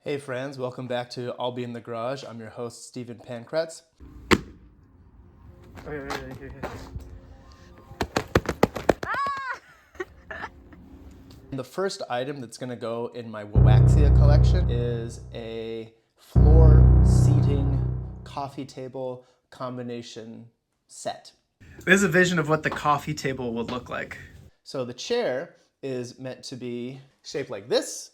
Hey friends, welcome back to I'll Be in the Garage. I'm your host, Stephen Pancratz. The first item that's going to go in my Waxia collection is a floor seating coffee table combination set. This is a vision of what the coffee table would look like. So the chair is meant to be shaped like this.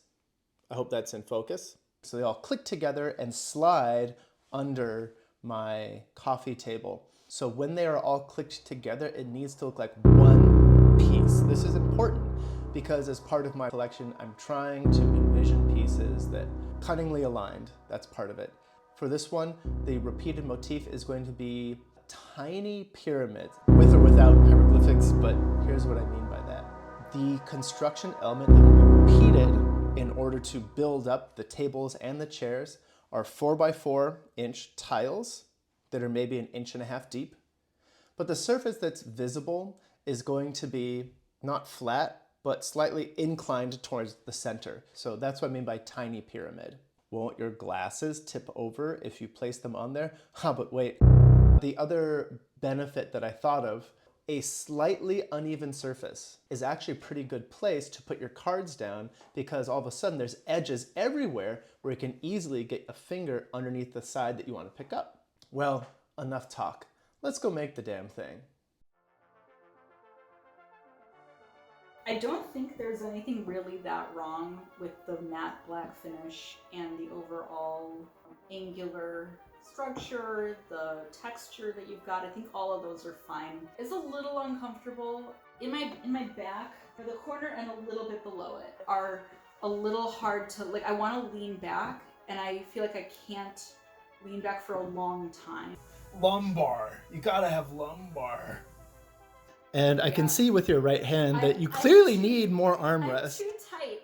I hope that's in focus. So they all click together and slide under my coffee table. So when they are all clicked together, it needs to look like one piece. This is important because as part of my collection, I'm trying to envision pieces that cunningly aligned. That's part of it. For this one, the repeated motif is going to be a tiny pyramid with or without hieroglyphics, but here's what I mean by that. The construction element that will be repeated in order to build up the tables and the chairs are 4x4 inch tiles that are maybe 1.5 inches deep. But the surface that's visible is going to be not flat, but slightly inclined towards the center. So that's what I mean by tiny pyramid. Won't your glasses tip over if you place them on there? But wait, the other benefit that I thought of, a slightly uneven surface is actually a pretty good place to put your cards down because all of a sudden there's edges everywhere where you can easily get a finger underneath the side that you want to pick up. Well, enough talk. Let's go make the damn thing. I don't think there's anything really that wrong with the matte black finish and the overall angular structure, the texture that you've got. I think all of those are fine. It's a little uncomfortable. In my back, the corner and a little bit below it are a little hard to, like, I want to lean back and I feel like I can't lean back for a long time. Lumbar. You gotta have lumbar. And I can see with your right hand that you clearly need more armrest. I'm too tight.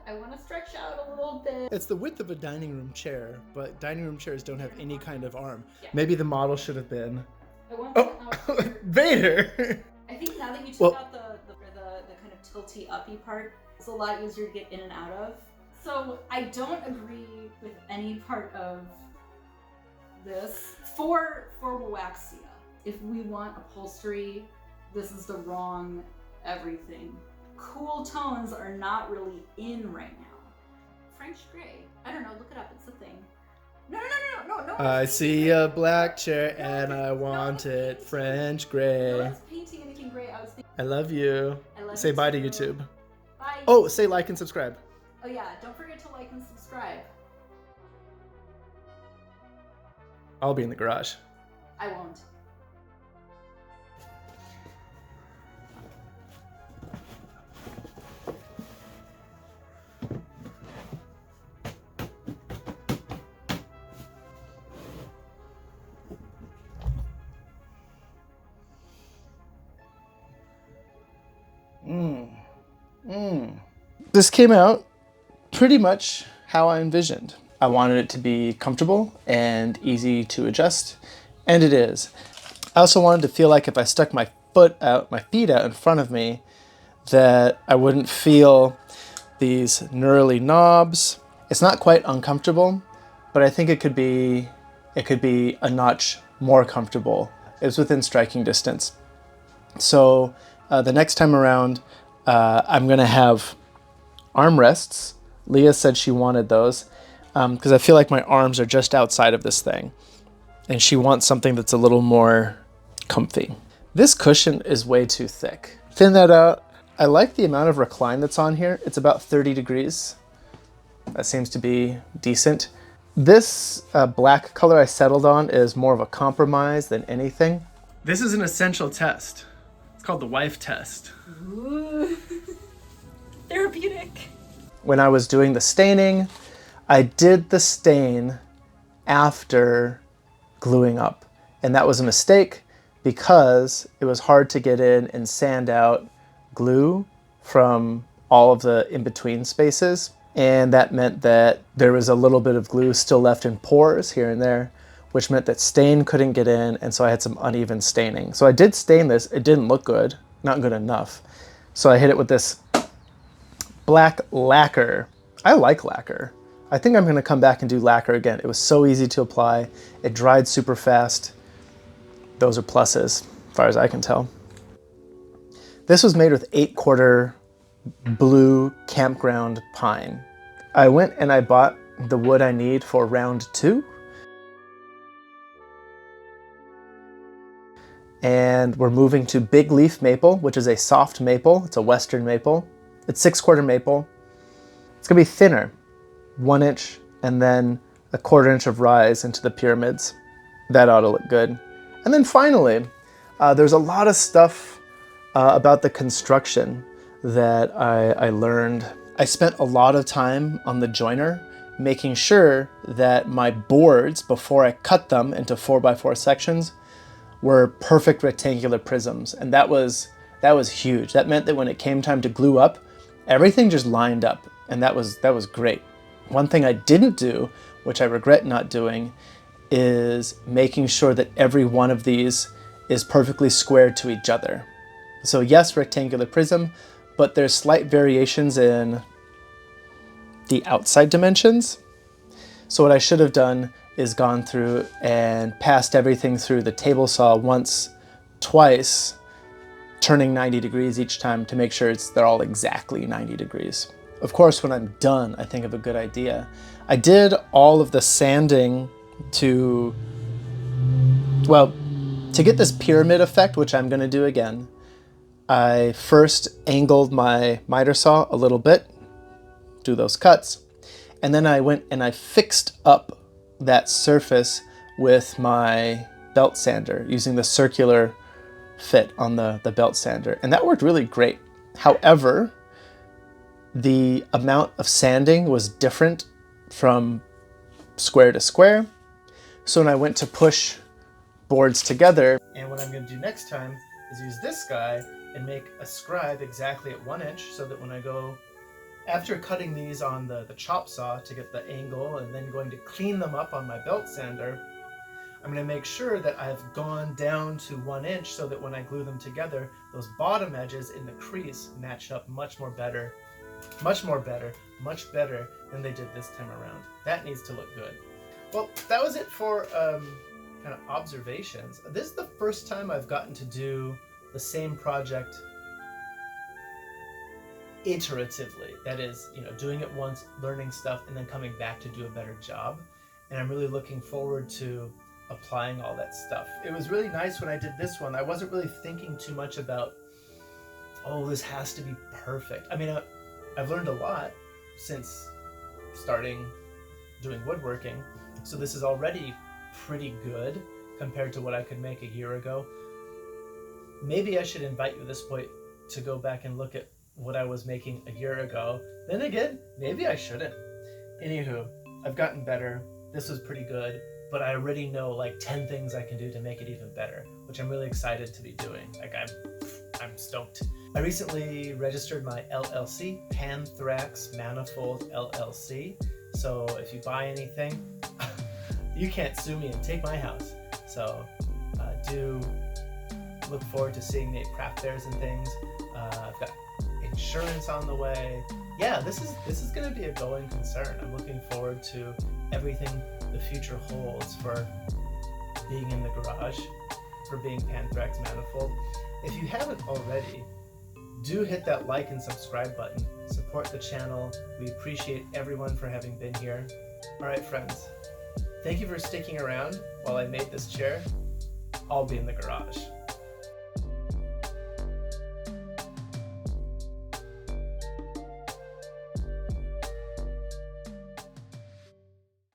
I wanna stretch out a little bit. It's the width of a dining room chair, but dining room chairs don't have any kind of arm. Yeah. Maybe the model should have been. I want that out here. Vader! I think now that you took out the kind of tilty uppy part, it's a lot easier to get in and out of. So I don't agree with any part of this for Waxia. If we want upholstery, this is the wrong everything. Cool tones are not really in right now. French gray. I don't know, look it up, it's a thing. No. I see a black chair and I want it French gray. No one's painting anything gray. I was thinking. I love you. I love Say you bye too. to YouTube. Bye. Oh, say like and subscribe. Oh yeah, don't forget to like and subscribe. I'll be in the garage. I won't. This came out pretty much how I envisioned. I wanted it to be comfortable and easy to adjust, and it is. I also wanted to feel like if I stuck my feet out in front of me, that I wouldn't feel these knurly knobs. It's not quite uncomfortable, but I think it could be a notch more comfortable. It was within striking distance. So the next time around, I'm gonna have armrests. Leah said she wanted those because I feel like my arms are just outside of this thing and she wants something that's a little more comfy. This cushion is way too thick. Thin that out. I like the amount of recline that's on here. It's about 30 degrees. That seems to be decent. This black color I settled on is more of a compromise than anything. This is an essential test. It's called the wife test. Ooh. Therapeutic. When I was doing the staining, I did the stain after gluing up. And that was a mistake because it was hard to get in and sand out glue from all of the in-between spaces. And that meant that there was a little bit of glue still left in pores here and there, which meant that stain couldn't get in, and so I had some uneven staining. So I did stain this. It didn't look good, not good enough. So I hit it with this black lacquer. I like lacquer. I think I'm gonna come back and do lacquer again. It was so easy to apply. It dried super fast. Those are pluses, as far as I can tell. This was made with 8-quarter blue campground pine. I went and I bought the wood I need for round 2. And we're moving to big leaf maple, which is a soft maple. It's a western maple. It's 6-quarter maple. It's gonna be thinner, 1 inch, and then a 1/4 inch of rise into the pyramids. That ought to look good. And then finally, there's a lot of stuff about the construction that I learned. I spent a lot of time on the joiner, making sure that my boards, before I cut them into 4x4 sections, were perfect rectangular prisms. And that was huge. That meant that when it came time to glue up, everything just lined up. And that was great. One thing I didn't do, which I regret not doing, is making sure that every one of these is perfectly squared to each other. So yes, rectangular prism, but there's slight variations in the outside dimensions. So what I should have done is gone through and passed everything through the table saw once, twice, turning 90 degrees each time to make sure they're all exactly 90 degrees. Of course, when I'm done, I think of a good idea. I did all of the sanding to get this pyramid effect, which I'm gonna do again. I first angled my miter saw a little bit, do those cuts, and then I went and I fixed up that surface with my belt sander using the circular fit on the belt sander, and that worked really great. However, the amount of sanding was different from square to square, so when I went to push boards together, and what I'm going to do next time is use this guy and make a scribe exactly at 1 inch, so that when I go, after cutting these on the chop saw to get the angle and then going to clean them up on my belt sander, I'm going to make sure that I've gone down to 1 inch so that when I glue them together, those bottom edges in the crease match up much better than they did this time around. That needs to look good. Well, that was it for kind of observations. This is the first time I've gotten to do the same project iteratively. That is, doing it once, learning stuff, and then coming back to do a better job. And I'm really looking forward to applying all that stuff. It was really nice when I did this one. I wasn't really thinking too much about, oh, this has to be perfect. I mean, I've learned a lot since starting doing woodworking, so this is already pretty good compared to what I could make a year ago. Maybe I should invite you at this point to go back and look at what I was making a year ago. Then again, maybe I shouldn't. Anywho, I've gotten better. This was pretty good, but I already know like 10 things I can do to make it even better, which I'm really excited to be doing. Like I'm stoked. I recently registered my LLC, PanthraxManifold LLC. So if you buy anything, you can't sue me and take my house. So do look forward to seeing me at craft fairs and things. I've got insurance on the way. Yeah, this is going to be a going concern. I'm looking forward to everything the future holds for being in the garage, for being PanthraxManifold. If you haven't already, do hit that like and subscribe button. Support the channel. We appreciate everyone for having been here. All right, friends. Thank you for sticking around while I made this chair. I'll be in the garage.